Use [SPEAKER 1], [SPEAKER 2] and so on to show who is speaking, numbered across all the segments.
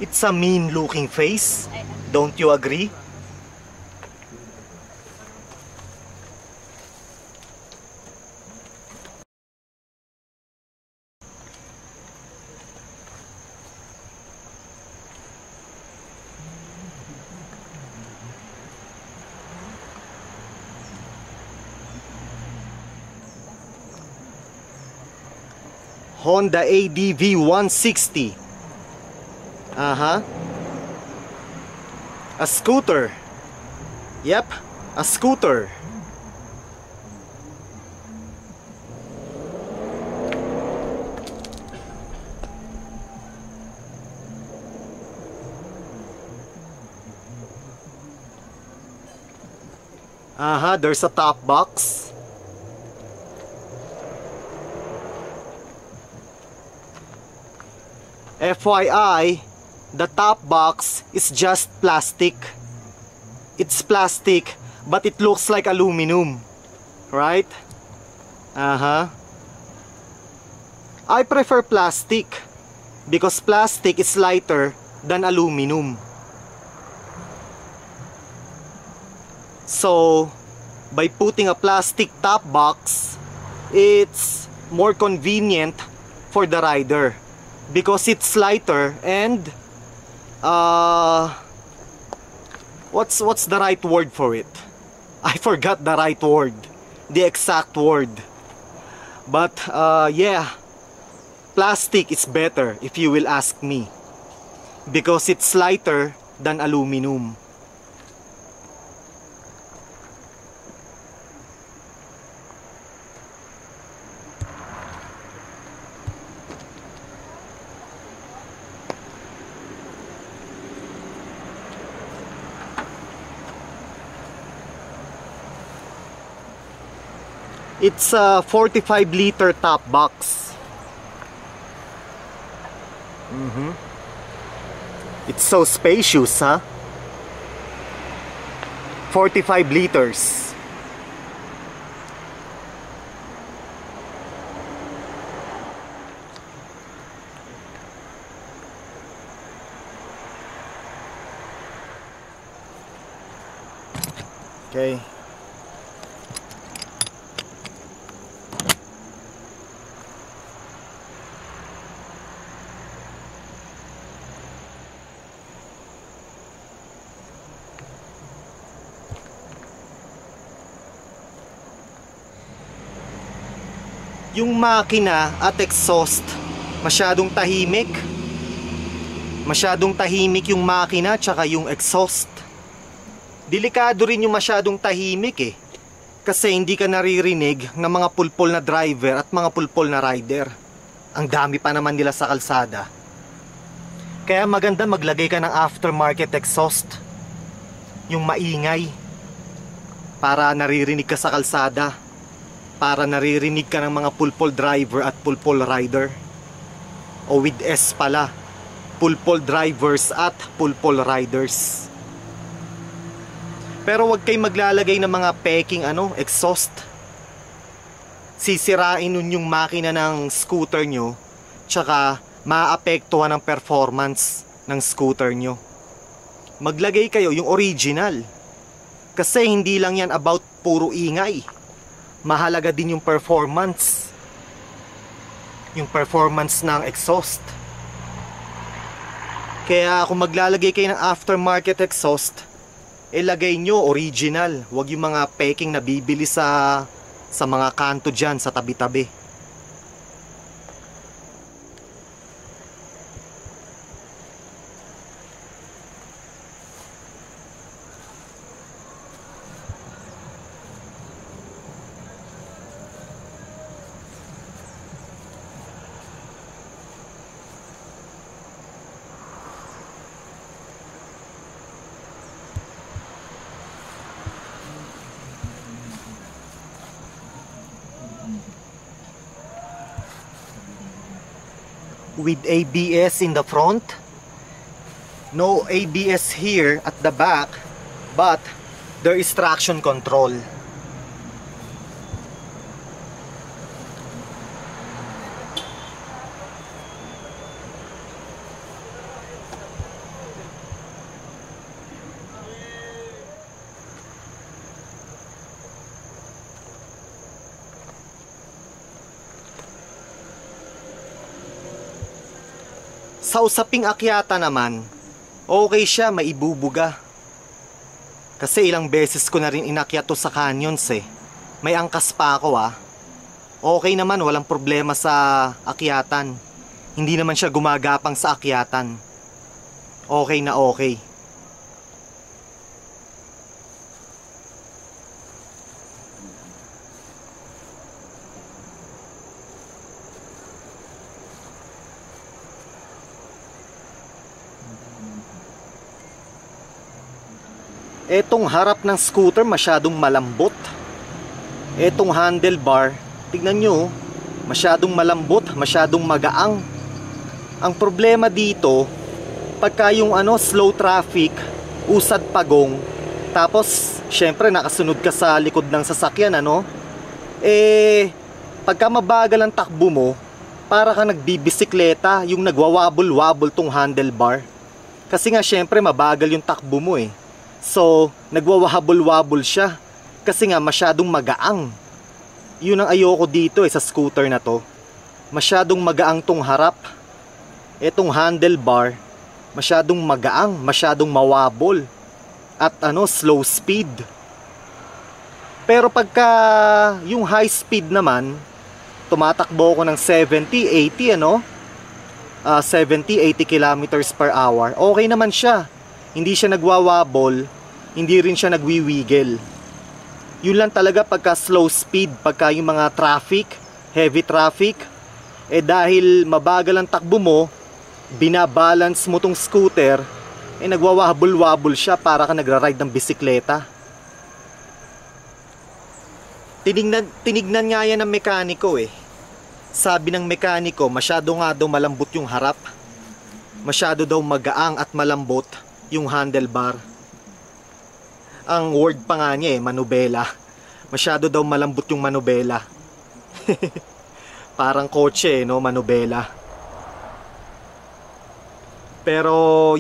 [SPEAKER 1] It's a mean looking face. Don't you agree? Honda ADV 160. A scooter. Yep, a scooter. There's a top box. FYI, the top box is just plastic. It's plastic, but it looks like aluminum, right? I prefer plastic because plastic is lighter than aluminum. So, by putting a plastic top box, it's more convenient for the rider because it's lighter and what's the right word for it? I forgot the right word, the exact word. But yeah, plastic is better if you will ask me because it's lighter than aluminum. It's a 45-liter top box. It's so spacious, huh? 45 liters. Okay. Yung makina at exhaust, masyadong tahimik. Masyadong tahimik yung makina tsaka yung exhaust. Delikado rin yung masyadong tahimik eh. Kasi hindi ka naririnig ng mga pulpol na driver at mga pulpol na rider. Ang dami pa naman nila sa kalsada. Kaya maganda maglagay ka ng aftermarket exhaust. Yung maingay. Para naririnig ka sa kalsada. Para naririnig ka ng mga pulpol driver at pulpol rider. O with S pala, pulpol drivers at pulpol riders. Pero wag kayong maglalagay ng mga peking exhaust. Sisirain nun yung makina ng scooter nyo, tsaka maaapektuhan ang performance ng scooter nyo. Maglagay kayo yung original. Kasi hindi lang yan about puro ingay. Mahalaga din yung performance. Yung performance ng exhaust. Kaya kung maglalagay kayo ng aftermarket exhaust, ilagay nyo original. Huwag yung mga peking na bibili sa mga kanto dyan, sa tabi-tabi. With ABS in the front, no ABS here at the back, but there is traction control. Sa usaping akyata naman, okay siya, maibubuga. Kasi ilang beses ko na rin inakyat to sa canyons eh. May angkas pa ako ah. Okay naman, walang problema sa akyatan. Hindi naman siya gumagapang sa akyatan. Okay na okay. Etong harap ng scooter masyadong malambot. Etong handlebar, tignan nyo, masyadong malambot, masyadong magaang. Ang problema dito, pagka yung slow traffic, usad pagong, tapos syempre nakasunod ka sa likod ng sasakyan, pagka mabagal ang takbo mo, para ka nagbibisikleta, yung nagwawabol-wabol tong handlebar. Kasi nga syempre mabagal yung takbo mo eh. So, nagwawahabol-wabol siya kasi nga masyadong magaang. Yun ang ayoko dito sa scooter na to. Masyadong magaang tong harap. Etong handlebar, masyadong magaang, masyadong mawabol. At slow speed. Pero pagka yung high speed naman, tumatakbo ko ng 70, 80 70, 80 kilometers per hour. Okay naman siya. Hindi siya nagwawabol, hindi rin siya nagwiwiggle. Yun lang talaga pagka slow speed, pagka yung mga traffic, heavy traffic, dahil mabagal ang takbo mo, binabalance mo tong scooter, nagwawabol-wabol siya para ka nagra-ride ng bisikleta. Tinignan nga yan ng mekaniko eh. Sabi ng mekaniko, masyado nga daw malambot yung harap. Masyado daw magaang at malambot yung handlebar. Ang word pa nga niya manubela. Masyado daw malambot yung manubela. Parang kotse manubela. Pero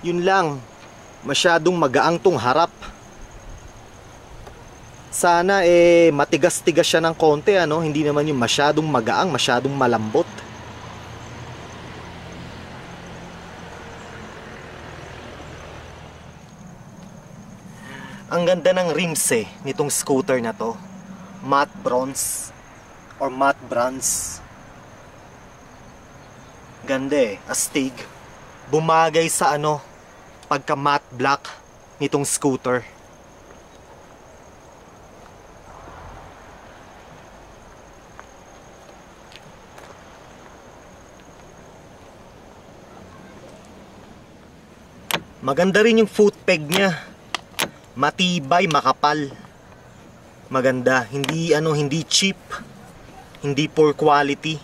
[SPEAKER 1] yun lang, masyadong magaang tong harap. Sana matigas-tigas siya ng konti hindi naman yung masyadong magaang, masyadong malambot. Ang ganda ng rims nitong scooter na to. Matte bronze or matte bronze. Ganda astig. Bumagay sa pagka matte black nitong scooter. Maganda rin yung foot peg niya. Matibay, makapal. Maganda, hindi cheap. Hindi poor quality.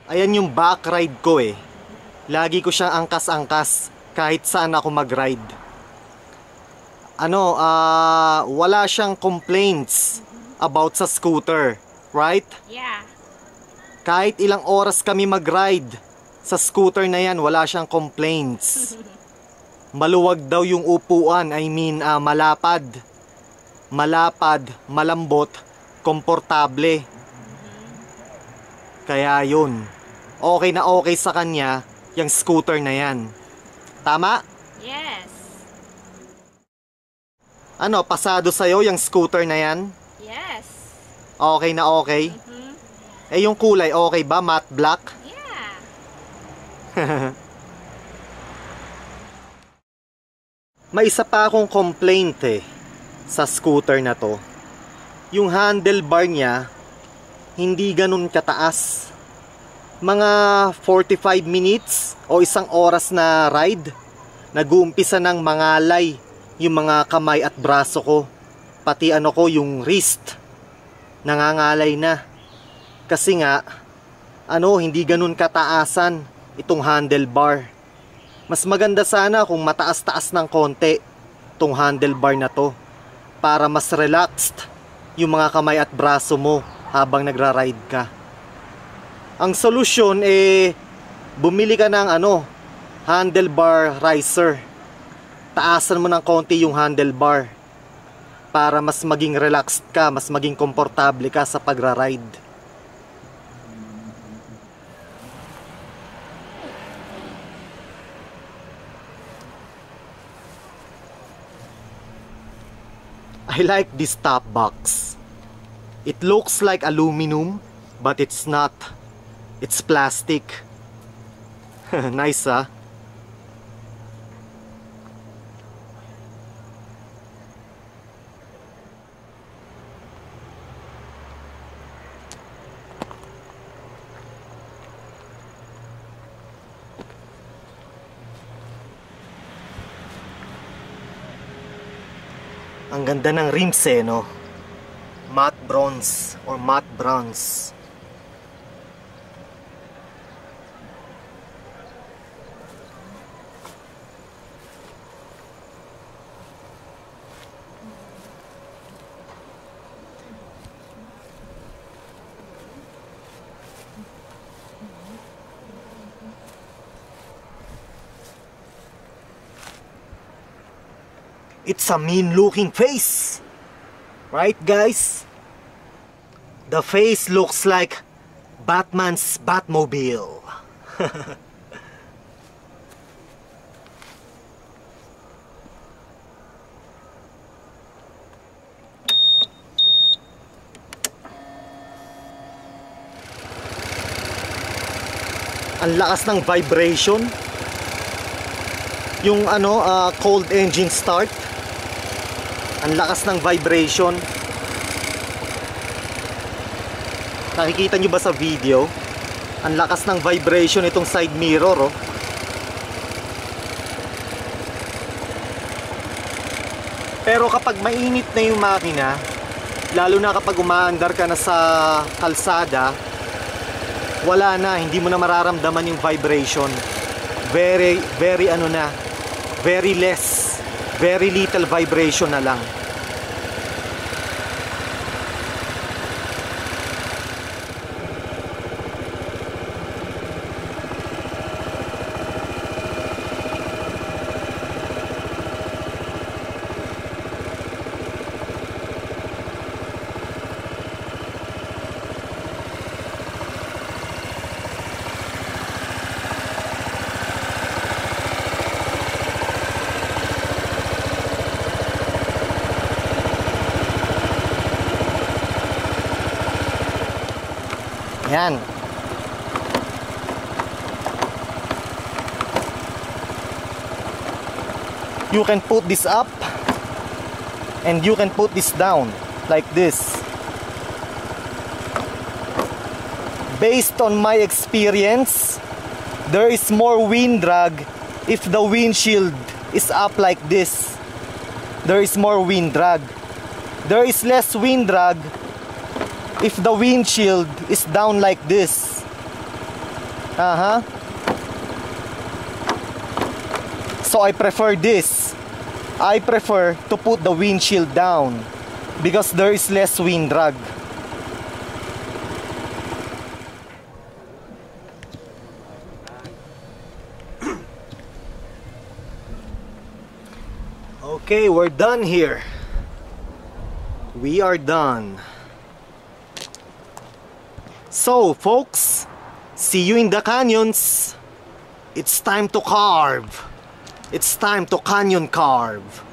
[SPEAKER 1] Ayan yung back ride ko Lagi ko siyang angkas-angkas kahit saan ako mag-ride. Wala siyang complaints about sa scooter, right?
[SPEAKER 2] Yeah.
[SPEAKER 1] Kahit ilang oras kami mag-ride sa scooter na yan, wala siyang complaints. Maluwag daw yung upuan, malapad. Malapad, malambot, komportable. Kaya yun, okay na okay sa kanya yung scooter na yan. Tama?
[SPEAKER 2] Yes.
[SPEAKER 1] Pasado sa'yo yung scooter na yan?
[SPEAKER 2] Yes.
[SPEAKER 1] Okay na okay? Yung kulay, okay ba? Matte black? May isa pa akong complaint sa scooter na to. Yung handlebar niya hindi ganun kataas. Mga 45 minutes o isang oras na ride, nag-uumpisa ng mangalay yung mga kamay at braso ko. Pati yung wrist nangangalay na. Kasi nga hindi ganun kataasan itong handlebar. Mas maganda sana kung mataas-taas ng konti itong handlebar na to para mas relaxed yung mga kamay at braso mo habang nagra-ride ka. Ang solusyon bumili ka ng handlebar riser. Taasan mo ng konti yung handlebar para mas maging relaxed ka, mas maging komportable ka sa pagra-ride. I like this top box. It looks like aluminum, but it's not. It's plastic. Nice, ah. Ang ganda ng rims eh, no? Matte bronze or matte bronze. It's a mean looking face, right guys? The face looks like Batman's Batmobile. Ang lakas ng vibration. Yung cold engine start. Ang lakas ng vibration. Nakikita nyo ba sa video? Ang lakas ng vibration itong side mirror, oh. Pero kapag mainit na yung makina, lalo na kapag umaandar ka na sa kalsada, wala na, hindi mo na mararamdaman yung vibration. Very little vibration na lang. Yan. You can put this up and you can put this down like this. Based on my experience, there is more wind drag if the windshield is up like this. There is more wind drag. There is less wind drag if the windshield is down like this. So I prefer this. I prefer to put the windshield down because there is less wind drag. Okay, we're done here. We are done. So, folks, see you in the canyons. It's time to carve. It's time to canyon carve.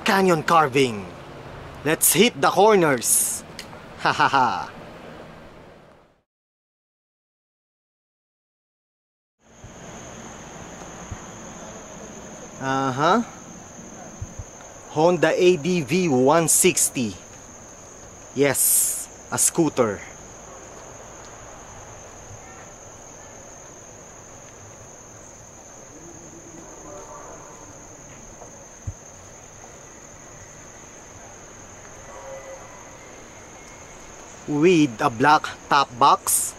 [SPEAKER 1] Canyon carving. Let's hit the corners. Ha ha ha. Honda ADV 160. Yes, a scooter. With a black top box.